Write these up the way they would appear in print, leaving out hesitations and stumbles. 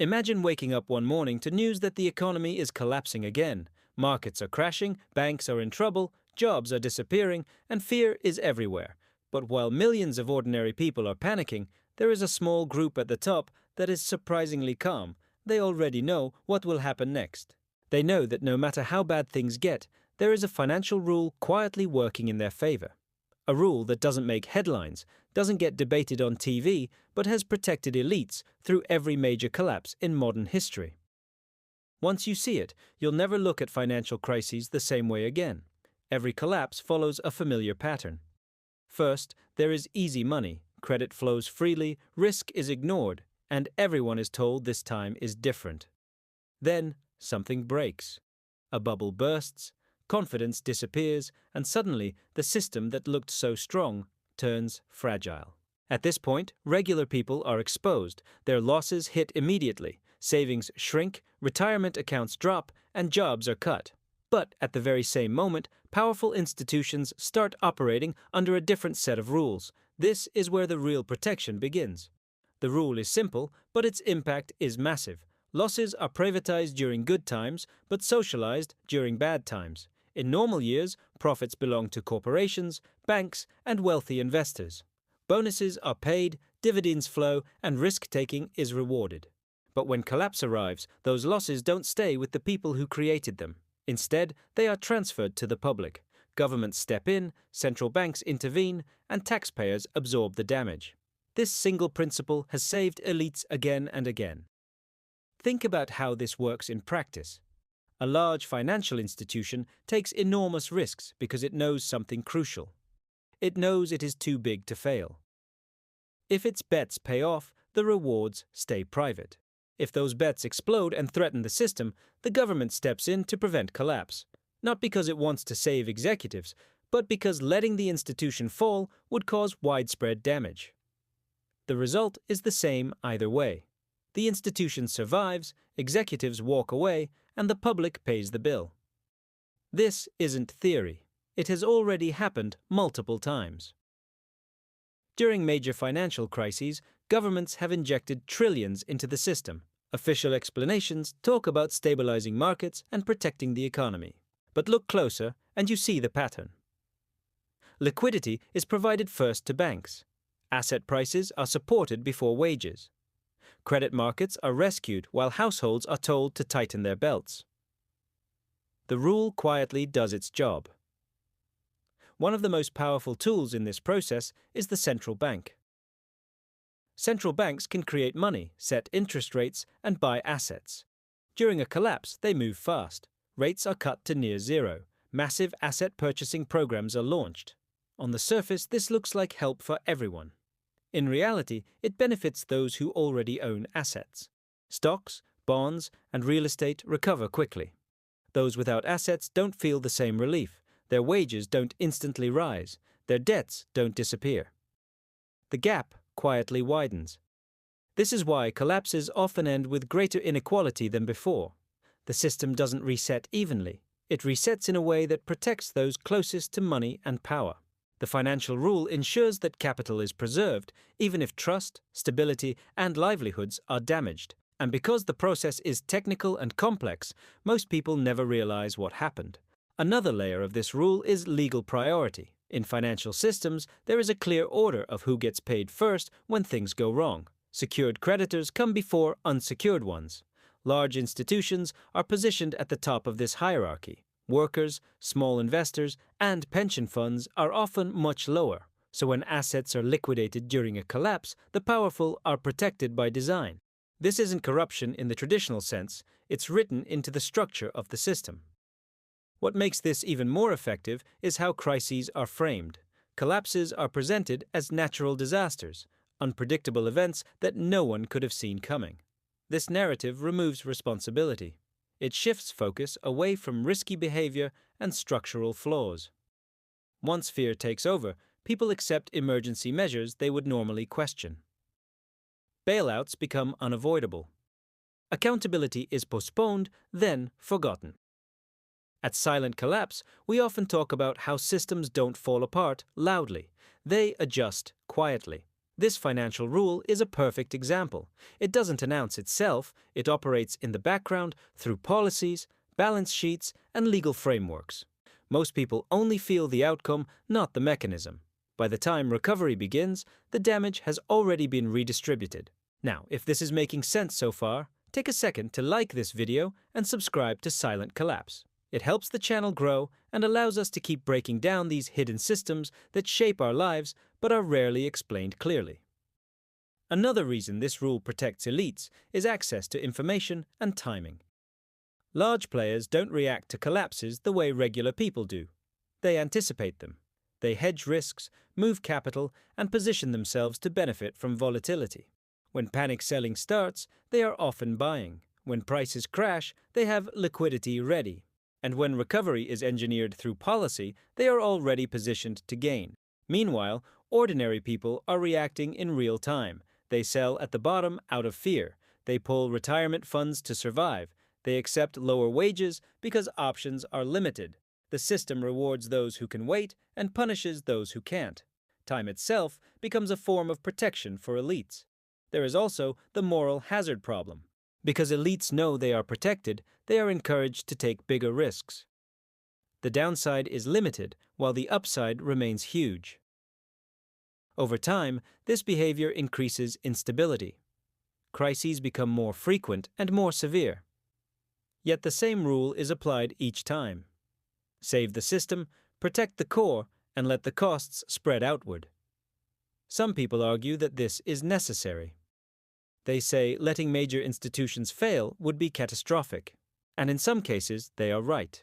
Imagine waking up one morning to news that the economy is collapsing again. Markets are crashing, banks are in trouble, jobs are disappearing, and fear is everywhere. But while millions of ordinary people are panicking, there is a small group at the top that is surprisingly calm. They already know what will happen next. They know that no matter how bad things get, there is a financial rule quietly working in their favor. A rule that doesn't make headlines, doesn't get debated on TV, but has protected elites through every major collapse in modern history. Once you see it, you'll never look at financial crises the same way again. Every collapse follows a familiar pattern. First, there is easy money, credit flows freely, risk is ignored, and everyone is told this time is different. Then, something breaks. A bubble bursts, confidence disappears, and suddenly the system that looked so strong turns fragile. At this point, regular people are exposed. Their losses hit immediately. Savings shrink, retirement accounts drop, and jobs are cut. But at the very same moment, powerful institutions start operating under a different set of rules. This is where the real protection begins. The rule is simple, but its impact is massive. Losses are privatized during good times, but socialized during bad times. In normal years, profits belong to corporations, banks, and wealthy investors. Bonuses are paid, dividends flow, and risk-taking is rewarded. But when collapse arrives, those losses don't stay with the people who created them. Instead, they are transferred to the public. Governments step in, central banks intervene, and taxpayers absorb the damage. This single principle has saved elites again and again. Think about how this works in practice. A large financial institution takes enormous risks because it knows something crucial. It knows it is too big to fail. If its bets pay off, the rewards stay private. If those bets explode and threaten the system, the government steps in to prevent collapse. Not because it wants to save executives, but because letting the institution fall would cause widespread damage. The result is the same either way. The institution survives, executives walk away, and the public pays the bill. This isn't theory. It has already happened multiple times. During major financial crises, governments have injected trillions into the system. Official explanations talk about stabilizing markets and protecting the economy. But look closer, and you see the pattern. Liquidity is provided first to banks. Asset prices are supported before wages. Credit markets are rescued while households are told to tighten their belts. The rule quietly does its job. One of the most powerful tools in this process is the central bank. Central banks can create money, set interest rates, and buy assets. During a collapse, they move fast. Rates are cut to near zero. Massive asset purchasing programs are launched. On the surface, this looks like help for everyone. In reality, it benefits those who already own assets. Stocks, bonds, and real estate recover quickly. Those without assets don't feel the same relief. Their wages don't instantly rise. Their debts don't disappear. The gap quietly widens. This is why collapses often end with greater inequality than before. The system doesn't reset evenly. It resets in a way that protects those closest to money and power. The financial rule ensures that capital is preserved, even if trust, stability, and livelihoods are damaged. And because the process is technical and complex, most people never realize what happened. Another layer of this rule is legal priority. In financial systems, there is a clear order of who gets paid first when things go wrong. Secured creditors come before unsecured ones. Large institutions are positioned at the top of this hierarchy. Workers, small investors, and pension funds are often much lower. So when assets are liquidated during a collapse, the powerful are protected by design. This isn't corruption in the traditional sense, it's written into the structure of the system. What makes this even more effective is how crises are framed. Collapses are presented as natural disasters, unpredictable events that no one could have seen coming. This narrative removes responsibility. It shifts focus away from risky behavior and structural flaws. Once fear takes over, people accept emergency measures they would normally question. Bailouts become unavoidable. Accountability is postponed, then forgotten. At Silent Collapse, we often talk about how systems don't fall apart loudly. They adjust quietly. This financial rule is a perfect example. It doesn't announce itself, it operates in the background through policies, balance sheets, and legal frameworks. Most people only feel the outcome, not the mechanism. By the time recovery begins, the damage has already been redistributed. Now, if this is making sense so far, take a second to like this video and subscribe to Silent Collapse. It helps the channel grow and allows us to keep breaking down these hidden systems that shape our lives but are rarely explained clearly. Another reason this rule protects elites is access to information and timing. Large players don't react to collapses the way regular people do. They anticipate them. They hedge risks, move capital, and position themselves to benefit from volatility. When panic selling starts, they are often buying. When prices crash, they have liquidity ready. And when recovery is engineered through policy, they are already positioned to gain. Meanwhile, ordinary people are reacting in real time. They sell at the bottom out of fear. They pull retirement funds to survive. They accept lower wages because options are limited. The system rewards those who can wait and punishes those who can't. Time itself becomes a form of protection for elites. There is also the moral hazard problem. Because elites know they are protected, they are encouraged to take bigger risks. The downside is limited, while the upside remains huge. Over time, this behavior increases instability. Crises become more frequent and more severe. Yet the same rule is applied each time. Save the system, protect the core, and let the costs spread outward. Some people argue that this is necessary. They say letting major institutions fail would be catastrophic, and in some cases they are right.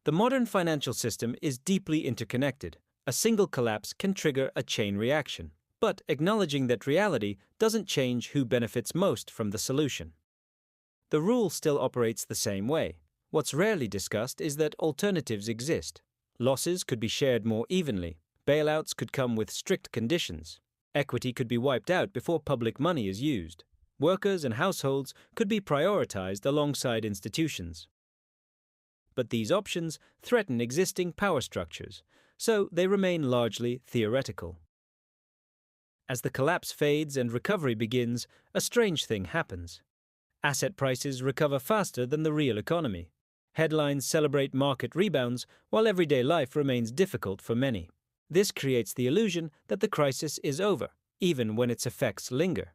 The modern financial system is deeply interconnected. A single collapse can trigger a chain reaction, but acknowledging that reality doesn't change who benefits most from the solution. The rule still operates the same way. What's rarely discussed is that alternatives exist. Losses could be shared more evenly. Bailouts could come with strict conditions. Equity could be wiped out before public money is used. Workers and households could be prioritized alongside institutions. But these options threaten existing power structures, so they remain largely theoretical. As the collapse fades and recovery begins, a strange thing happens. Asset prices recover faster than the real economy. Headlines celebrate market rebounds, while everyday life remains difficult for many. This creates the illusion that the crisis is over, even when its effects linger.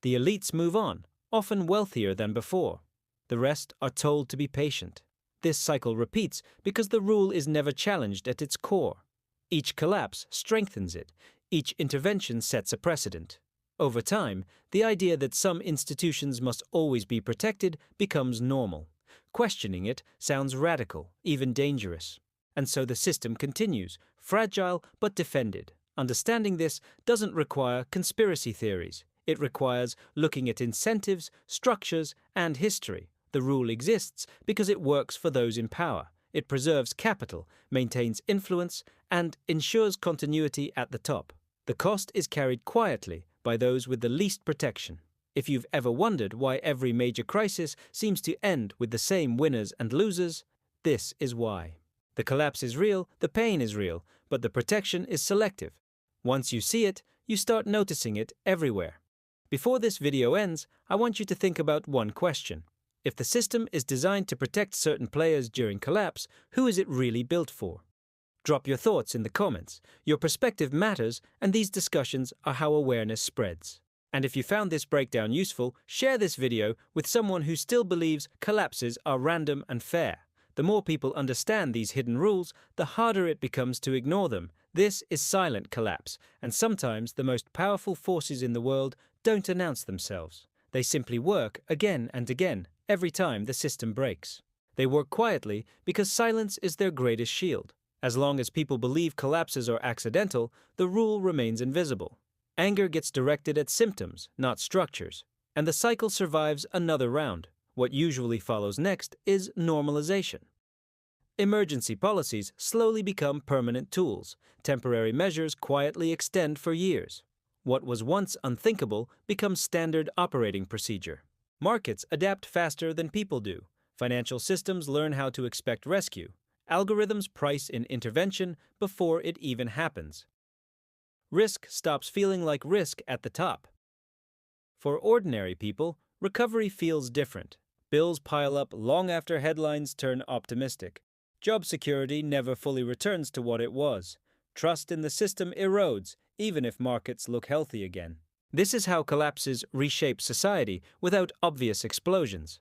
The elites move on, often wealthier than before. The rest are told to be patient. This cycle repeats because the rule is never challenged at its core. Each collapse strengthens it. Each intervention sets a precedent. Over time, the idea that some institutions must always be protected becomes normal. Questioning it sounds radical, even dangerous. And so the system continues, fragile but defended. Understanding this doesn't require conspiracy theories. It requires looking at incentives, structures, and history. The rule exists because it works for those in power. It preserves capital, maintains influence, and ensures continuity at the top. The cost is carried quietly by those with the least protection. If you've ever wondered why every major crisis seems to end with the same winners and losers, this is why. The collapse is real, the pain is real, but the protection is selective. Once you see it, you start noticing it everywhere. Before this video ends, I want you to think about one question. If the system is designed to protect certain players during collapse, who is it really built for? Drop your thoughts in the comments. Your perspective matters, and these discussions are how awareness spreads. And if you found this breakdown useful, share this video with someone who still believes collapses are random and fair. The more people understand these hidden rules, the harder it becomes to ignore them. This is silent collapse, and sometimes the most powerful forces in the world don't announce themselves. They simply work again and again, every time the system breaks. They work quietly because silence is their greatest shield. As long as people believe collapses are accidental, the rule remains invisible. Anger gets directed at symptoms, not structures, and the cycle survives another round. What usually follows next is normalization. Emergency policies slowly become permanent tools. Temporary measures quietly extend for years. What was once unthinkable becomes standard operating procedure. Markets adapt faster than people do. Financial systems learn how to expect rescue. Algorithms price in intervention before it even happens. Risk stops feeling like risk at the top. For ordinary people, recovery feels different. Bills pile up long after headlines turn optimistic. Job security never fully returns to what it was. Trust in the system erodes, even if markets look healthy again. This is how collapses reshape society without obvious explosions.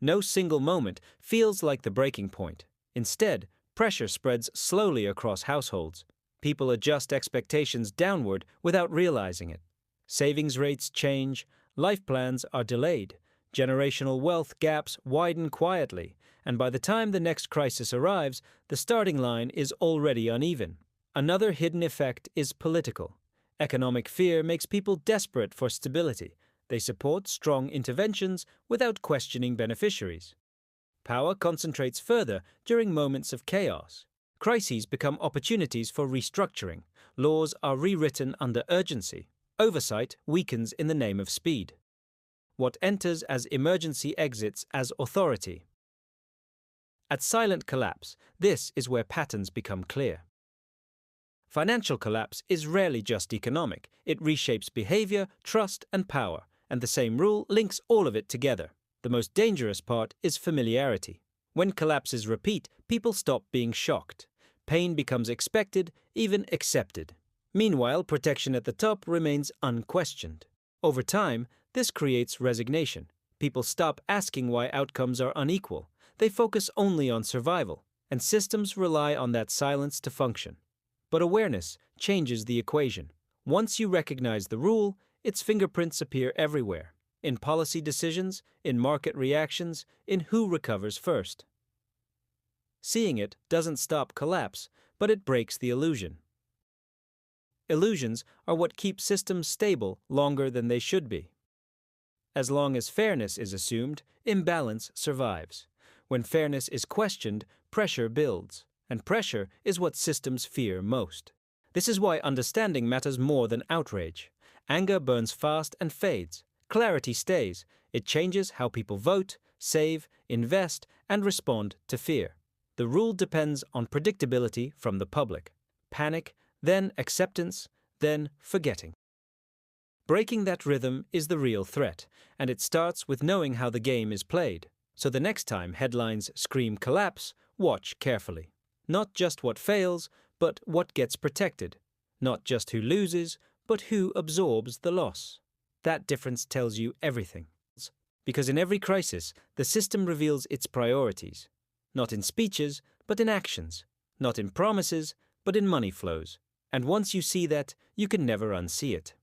No single moment feels like the breaking point. Instead, pressure spreads slowly across households. People adjust expectations downward without realizing it. Savings rates change, life plans are delayed, generational wealth gaps widen quietly, and by the time the next crisis arrives, the starting line is already uneven. Another hidden effect is political. Economic fear makes people desperate for stability. They support strong interventions without questioning beneficiaries. Power concentrates further during moments of chaos. Crises become opportunities for restructuring. Laws are rewritten under urgency. Oversight weakens in the name of speed. What enters as emergency exits as authority. At silent collapse, this is where patterns become clear. Financial collapse is rarely just economic. It reshapes behavior, trust, and power, and the same rule links all of it together. The most dangerous part is familiarity. When collapses repeat, people stop being shocked. Pain becomes expected, even accepted. Meanwhile, protection at the top remains unquestioned. Over time, this creates resignation. People stop asking why outcomes are unequal. They focus only on survival, and systems rely on that silence to function. But awareness changes the equation. Once you recognize the rule, its fingerprints appear everywhere. In policy decisions, in market reactions, in who recovers first. Seeing it doesn't stop collapse, but it breaks the illusion. Illusions are what keep systems stable longer than they should be. As long as fairness is assumed, imbalance survives. When fairness is questioned, pressure builds. And pressure is what systems fear most. This is why understanding matters more than outrage. Anger burns fast and fades. Clarity stays. It changes how people vote, save, invest, and respond to fear. The rule depends on predictability from the public. Panic, then acceptance, then forgetting. Breaking that rhythm is the real threat, and it starts with knowing how the game is played. So the next time headlines scream collapse, watch carefully. Not just what fails, but what gets protected. Not just who loses, but who absorbs the loss. That difference tells you everything. Because in every crisis, the system reveals its priorities. Not in speeches, but in actions. Not in promises, but in money flows. And once you see that, you can never unsee it.